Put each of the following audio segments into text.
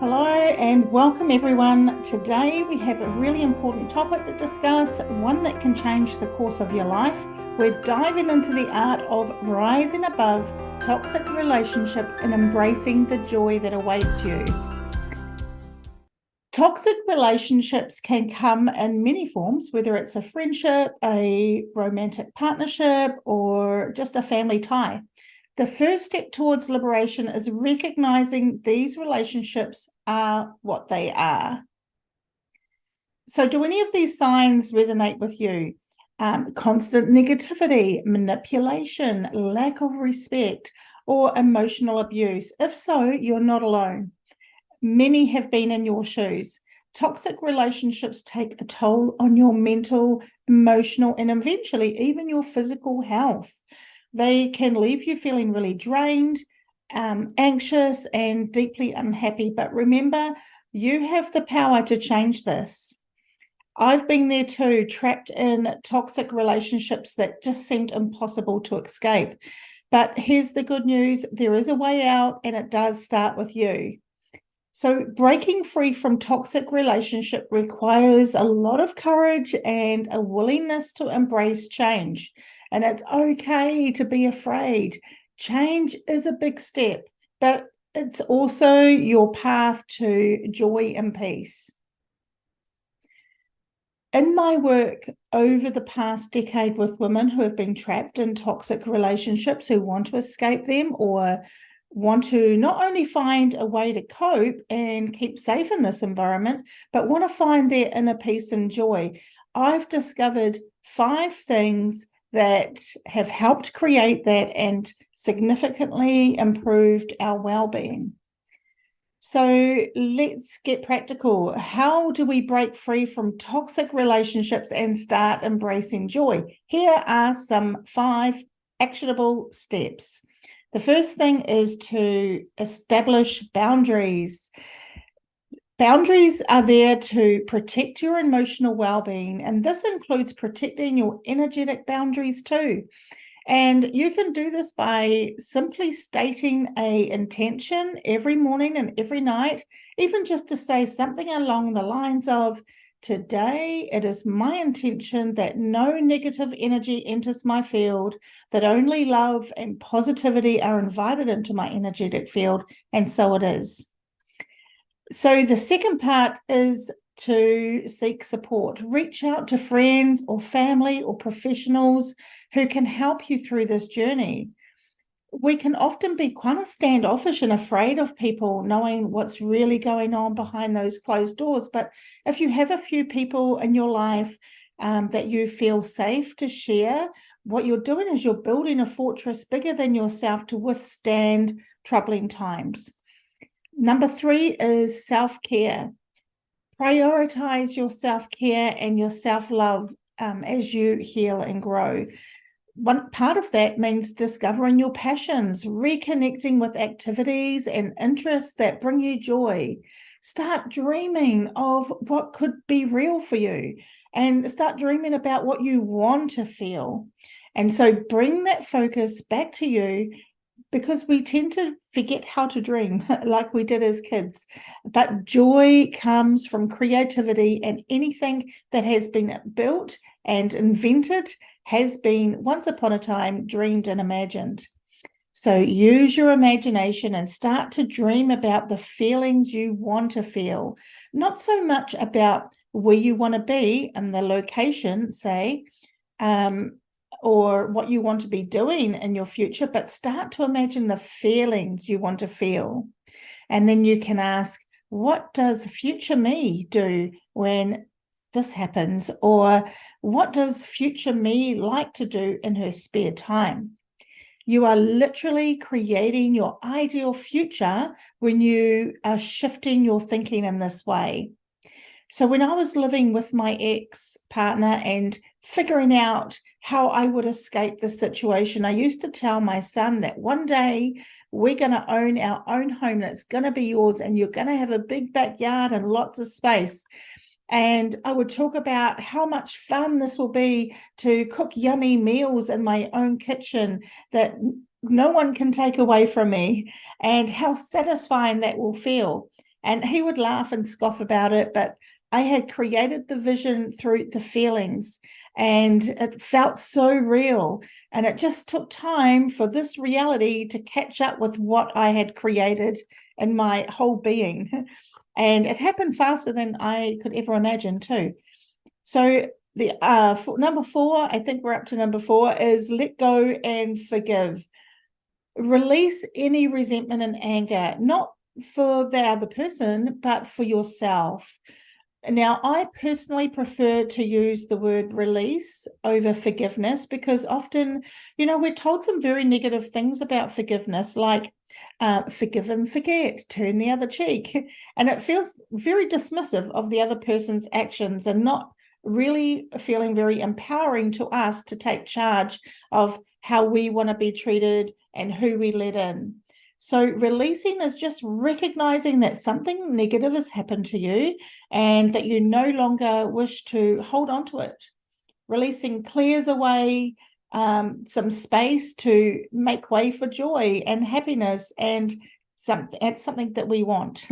Hello and welcome everyone. Today we have a really important topic to discuss, one that can change the course of your life. We're diving into the art of rising above toxic relationships and embracing the joy that awaits you. Toxic relationships can come in many forms, whether it's a friendship, a romantic partnership, or just a family tie. The first step towards liberation is recognizing these relationships are what they are. So, do any of these signs resonate with you? Constant negativity, manipulation, lack of respect, or emotional abuse? If so, you're not alone. Many have been in your shoes. Toxic relationships take a toll on your mental, emotional, and eventually even your physical health. They can leave you feeling really drained, anxious, and deeply unhappy. But remember, you have the power to change this. I've been there too, trapped in toxic relationships that just seemed impossible to escape. But here's the good news, there is a way out, and it does start with you. So breaking free from toxic relationship requires a lot of courage and a willingness to embrace change. And it's okay to be afraid. Change is a big step, but it's also your path to joy and peace. In my work over the past decade with women who have been trapped in toxic relationships, who want to escape them or want to not only find a way to cope and keep safe in this environment, but want to find their inner peace and joy, I've discovered 5 things that have helped create that and significantly improved our well-being. So let's get practical. How do we break free from toxic relationships and start embracing joy? Here are some 5 actionable steps. The first thing is to establish boundaries. Boundaries are there to protect your emotional well-being, and this includes protecting your energetic boundaries too. And you can do this by simply stating an intention every morning and every night, even just to say something along the lines of, today it is my intention that no negative energy enters my field, that only love and positivity are invited into my energetic field, and so it is. So the second part is to seek support. Reach out to friends or family or professionals who can help you through this journey. We can often be kind of standoffish and afraid of people knowing what's really going on behind those closed doors. But if you have a few people in your life that you feel safe to share, what you're doing is you're building a fortress bigger than yourself to withstand troubling times. Number 3 is self-care. Prioritize your self-care and your self-love as you heal and grow. One part of that means discovering your passions, reconnecting with activities and interests that bring you joy. Start dreaming of what could be real for you and start dreaming about what you want to feel. And so bring that focus back to you, because we tend to forget how to dream like we did as kids. But joy comes from creativity, and anything that has been built and invented has been once upon a time dreamed and imagined. So use your imagination and start to dream about the feelings you want to feel, not so much about where you want to be and the location, say, or what you want to be doing in your future, but start to imagine the feelings you want to feel. And then you can ask, what does future me do when this happens? Or what does future me like to do in her spare time? You are literally creating your ideal future when you are shifting your thinking in this way. So when I was living with my ex-partner and figuring out how I would escape the situation, I used to tell my son that one day we're going to own our own home and it's going to be yours, and you're going to have a big backyard and lots of space. And I would talk about how much fun this will be to cook yummy meals in my own kitchen that no one can take away from me, and how satisfying that will feel. And he would laugh and scoff about it, but I had created the vision through the feelings, and it felt so real. And it just took time for this reality to catch up with what I had created in my whole being. And it happened faster than I could ever imagine, too. So the number 4, I think we're up to number 4, is let go and forgive. Release any resentment and anger, not for the other person, but for yourself. Now, I personally prefer to use the word release over forgiveness, because often, we're told some very negative things about forgiveness, like forgive and forget, turn the other cheek. And it feels very dismissive of the other person's actions and not really feeling very empowering to us to take charge of how we want to be treated and who we let in. So releasing is just recognizing that something negative has happened to you and that you no longer wish to hold on to it. Releasing clears away some space to make way for joy and happiness and something that we want.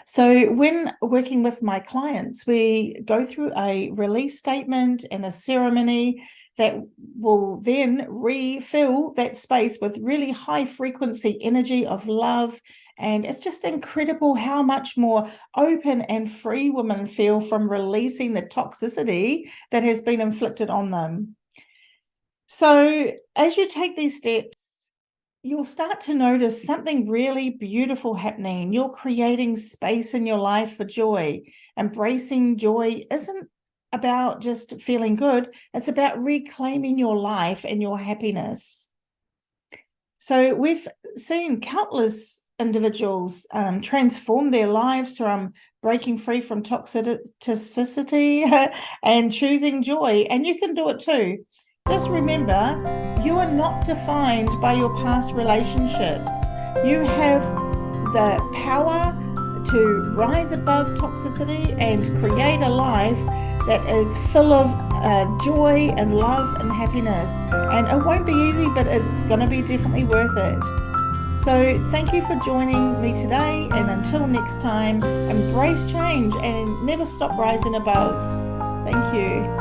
So when working with my clients, we go through a release statement and a ceremony that will then refill that space with really high frequency energy of love. And it's just incredible how much more open and free women feel from releasing the toxicity that has been inflicted on them. So as you take these steps, you'll start to notice something really beautiful happening. You're creating space in your life for joy. Embracing joy isn't about just feeling good. It's about reclaiming your life and your happiness. So we've seen countless individuals transform their lives from breaking free from toxicity and choosing joy. And you can do it too. Just remember, you are not defined by your past relationships. You have the power to rise above toxicity and create a life that is full of joy and love and happiness. And it won't be easy, but it's going to be definitely worth it. So thank you for joining me today. And until next time, embrace change and never stop rising above. Thank you.